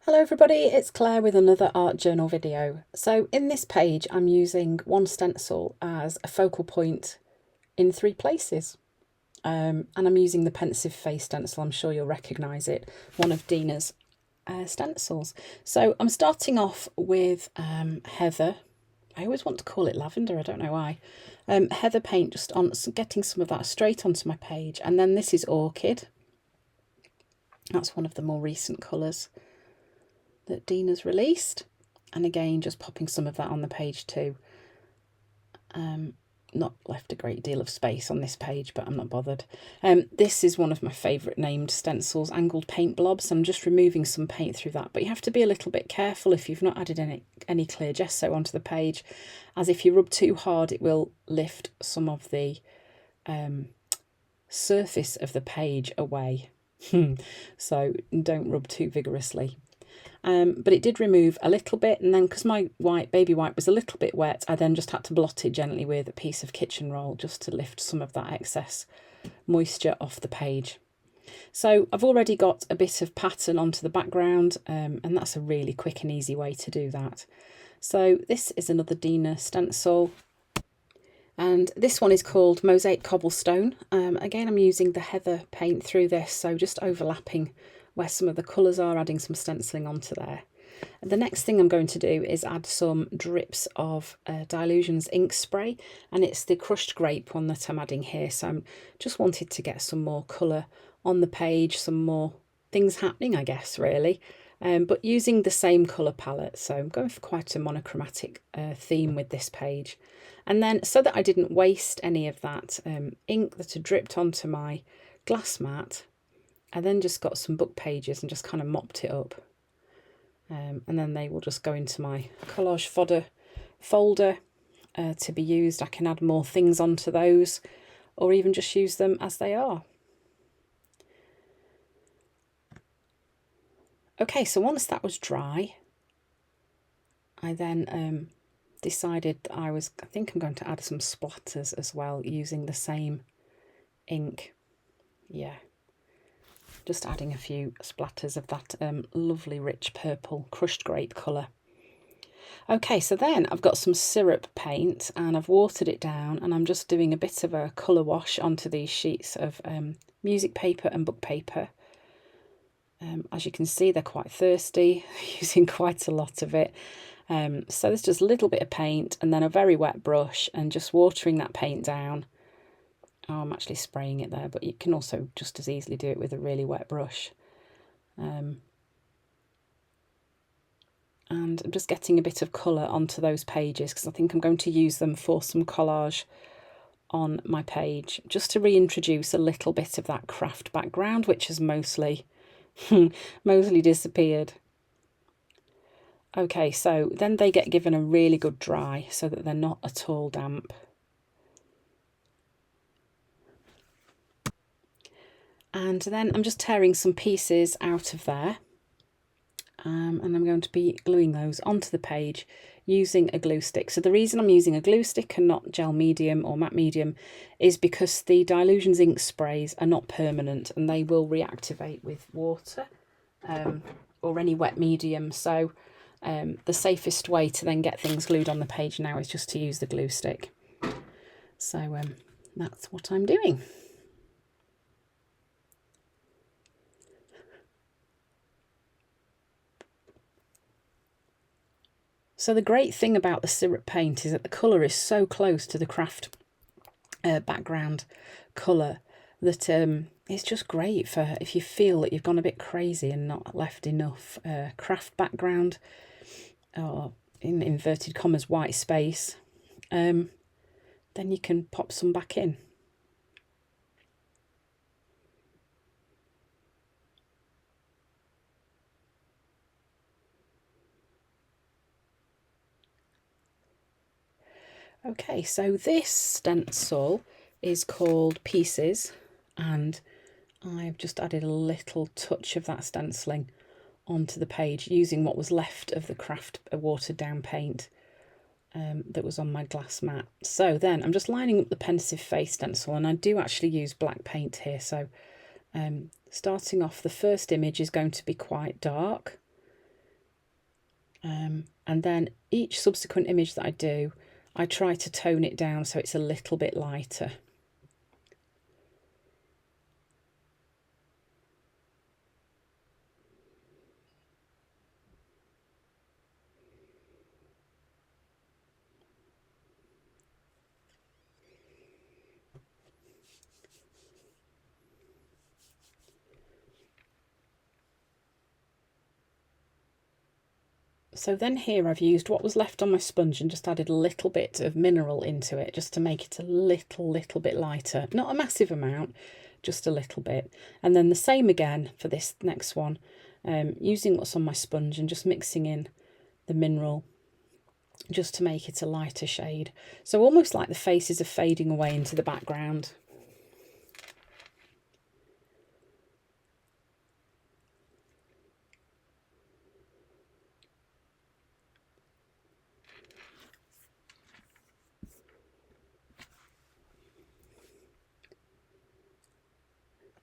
Hello everybody, it's Claire with another art journal video. So in this page I'm using one stencil as a focal point in 3 places. And I'm using the pensive face stencil. I'm sure you'll recognise it, one of Dina's stencils. So I'm starting off with heather. I always want to call it lavender, I don't know why. Heather paint, just on getting some of that straight onto my page. And then this is orchid. That's one of the more recent colours that Dina's released, and again just popping some of that on the page too. Not left a great deal of space on this page, but I'm not bothered. This is one of my favourite named stencils, angled paint blobs. I'm just removing some paint through that, but you have to be a little bit careful if you've not added any clear gesso onto the page, as if you rub too hard it will lift some of the surface of the page away. So don't rub too vigorously. But it did remove a little bit, and then because my baby white was a little bit wet, I then just had to blot it gently with a piece of kitchen roll just to lift some of that excess moisture off the page. So I've already got a bit of pattern onto the background, and that's a really quick and easy way to do that. So this is another Dina stencil, and this one is called Mosaic Cobblestone. Again, I'm using the heather paint through this, so just overlapping where some of the colours are, adding some stenciling onto there. And the next thing I'm going to do is add some drips of Dylusions ink spray, and it's the crushed grape one that I'm adding here. So I'm just wanted to get some more colour on the page, some more things happening, I guess, really. But using the same colour palette, so I'm going for quite a monochromatic theme with this page. And then, so that I didn't waste any of that ink that had dripped onto my glass mat, I then just got some book pages and just kind of mopped it up. And then they will just go into my collage fodder folder to be used. I can add more things onto those, or even just use them as they are. Okay, so once that was dry, I then decided that I think I'm going to add some splatters as well using the same ink. Yeah. Just adding a few splatters of that lovely rich purple crushed grape colour. Okay, so then I've got some syrup paint and I've watered it down, and I'm just doing a bit of a colour wash onto these sheets of music paper and book paper. As you can see, they're quite thirsty, using quite a lot of it. So there's just a little bit of paint and then a very wet brush and just watering that paint down. Oh, I'm actually spraying it there, but you can also just as easily do it with a really wet brush. And I'm just getting a bit of colour onto those pages because I think I'm going to use them for some collage on my page, just to reintroduce a little bit of that craft background, which has mostly disappeared. Okay, so then they get given a really good dry so that they're not at all damp. And then I'm just tearing some pieces out of there, and I'm going to be gluing those onto the page using a glue stick. So the reason I'm using a glue stick and not gel medium or matte medium is because the Dylusions ink sprays are not permanent and they will reactivate with water or any wet medium. So the safest way to then get things glued on the page now is just to use the glue stick. So that's what I'm doing. So the great thing about the syrup paint is that the colour is so close to the craft background colour that it's just great for if you feel that you've gone a bit crazy and not left enough craft background, or in inverted commas white space, then you can pop some back in. Okay, so this stencil is called Pieces, and I've just added a little touch of that stenciling onto the page using what was left of the craft watered down paint that was on my glass mat. So then I'm just lining up the pensive face stencil, and I do actually use black paint here. So starting off, the first image is going to be quite dark, And then each subsequent image that I do, I try to tone it down so it's a little bit lighter. So then here I've used what was left on my sponge and just added a little bit of mineral into it just to make it a little bit lighter. Not a massive amount, just a little bit. And then the same again for this next one, using what's on my sponge and just mixing in the mineral just to make it a lighter shade. So almost like the faces are fading away into the background.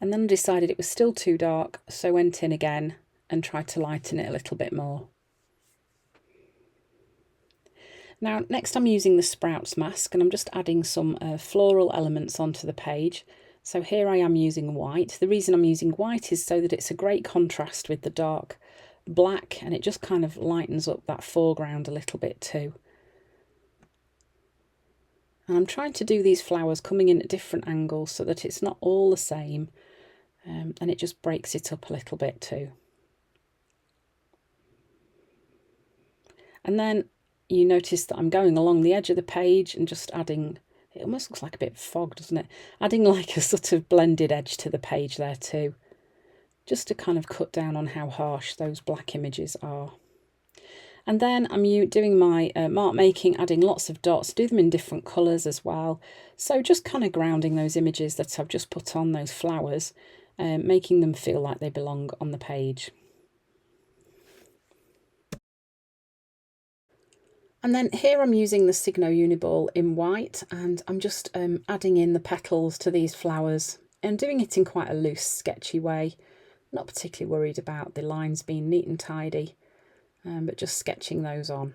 And then I decided it was still too dark, so I went in again and tried to lighten it a little bit more. Now, next I'm using the Sprouts mask and I'm just adding some floral elements onto the page. So here I am using white. The reason I'm using white is so that it's a great contrast with the dark black, and it just kind of lightens up that foreground a little bit too. And I'm trying to do these flowers coming in at different angles so that it's not all the same, and it just breaks it up a little bit too. And then you notice that I'm going along the edge of the page and just adding, it almost looks like a bit fogged, doesn't it? Adding like a sort of blended edge to the page there too, just to kind of cut down on how harsh those black images are. And then I'm doing my mark making, adding lots of dots, do them in different colours as well. So just kind of grounding those images that I've just put on, those flowers, making them feel like they belong on the page. And then here I'm using the Signo Uniball in white, and I'm just adding in the petals to these flowers and doing it in quite a loose, sketchy way. Not particularly worried about the lines being neat and tidy, but just sketching those on.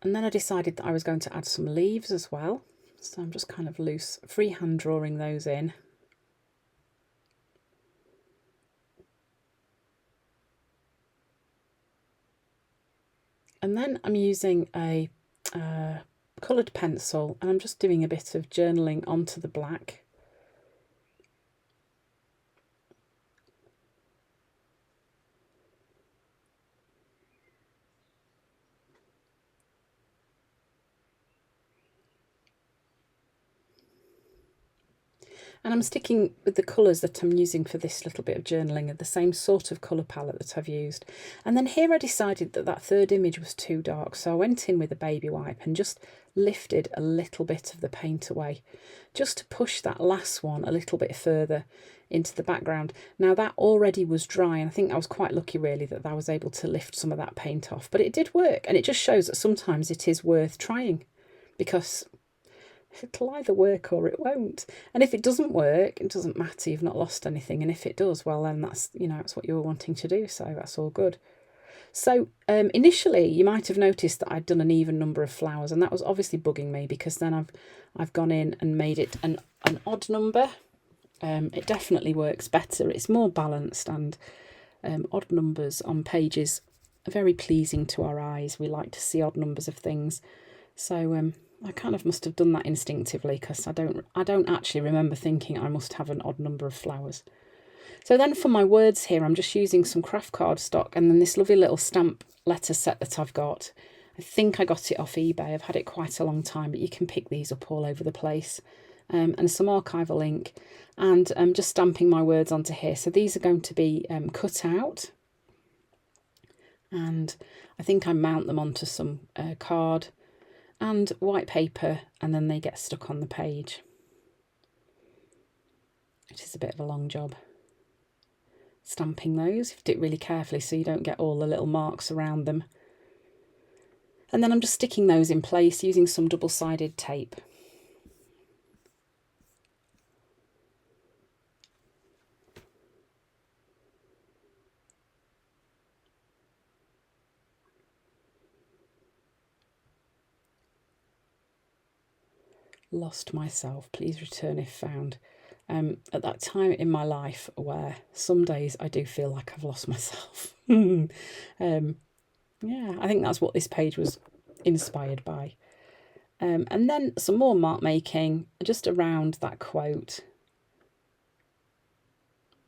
And then I decided that I was going to add some leaves as well. So I'm just kind of loose, freehand drawing those in. And then I'm using a coloured pencil, and I'm just doing a bit of journaling onto the black. And I'm sticking with the colours that I'm using for this little bit of journaling, are the same sort of colour palette that I've used. And then here I decided that that third image was too dark, so I went in with a baby wipe and just lifted a little bit of the paint away, just to push that last one a little bit further into the background. Now that already was dry, and I think I was quite lucky really that I was able to lift some of that paint off, but it did work, and it just shows that sometimes it is worth trying, because it'll either work or it won't. And if it doesn't work, it doesn't matter, you've not lost anything. And if it does, well then that's, you know, that's what you were wanting to do, so that's all good. So initially you might have noticed that I'd done an even number of flowers, and that was obviously bugging me, because then I've gone in and made it an odd number. It definitely works better, it's more balanced, and odd numbers on pages are very pleasing to our eyes. We like to see odd numbers of things. So I kind of must have done that instinctively, because I don't actually remember thinking I must have an odd number of flowers. So then for my words here, I'm just using some craft cardstock and then this lovely little stamp letter set that I've got. I think I got it off eBay. I've had it quite a long time, but you can pick these up all over the place. And some archival ink, and I'm just stamping my words onto here. So these are going to be cut out, and I think I mount them onto some card and white paper, and then they get stuck on the page. It is a bit of a long job. stamping those. You have to do it really carefully so you don't get all the little marks around them. And then I'm just sticking those in place using some double-sided tape. Lost myself, please return if found. At that time in my life where some days I do feel like I've lost myself. Yeah, I think that's what this page was inspired by. And then some more mark making just around that quote.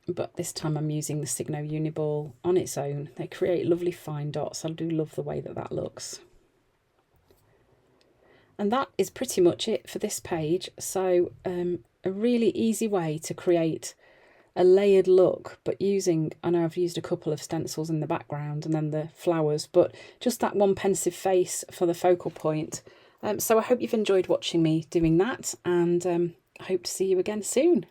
But this time I'm using the Signo Uniball on its own. They create lovely fine dots. I do love the way that that looks. And that is pretty much it for this page. So a really easy way to create a layered look, but using, I know I've used a couple of stencils in the background and then the flowers, but just that one pensive face for the focal point. So I hope you've enjoyed watching me doing that, and I hope to see you again soon.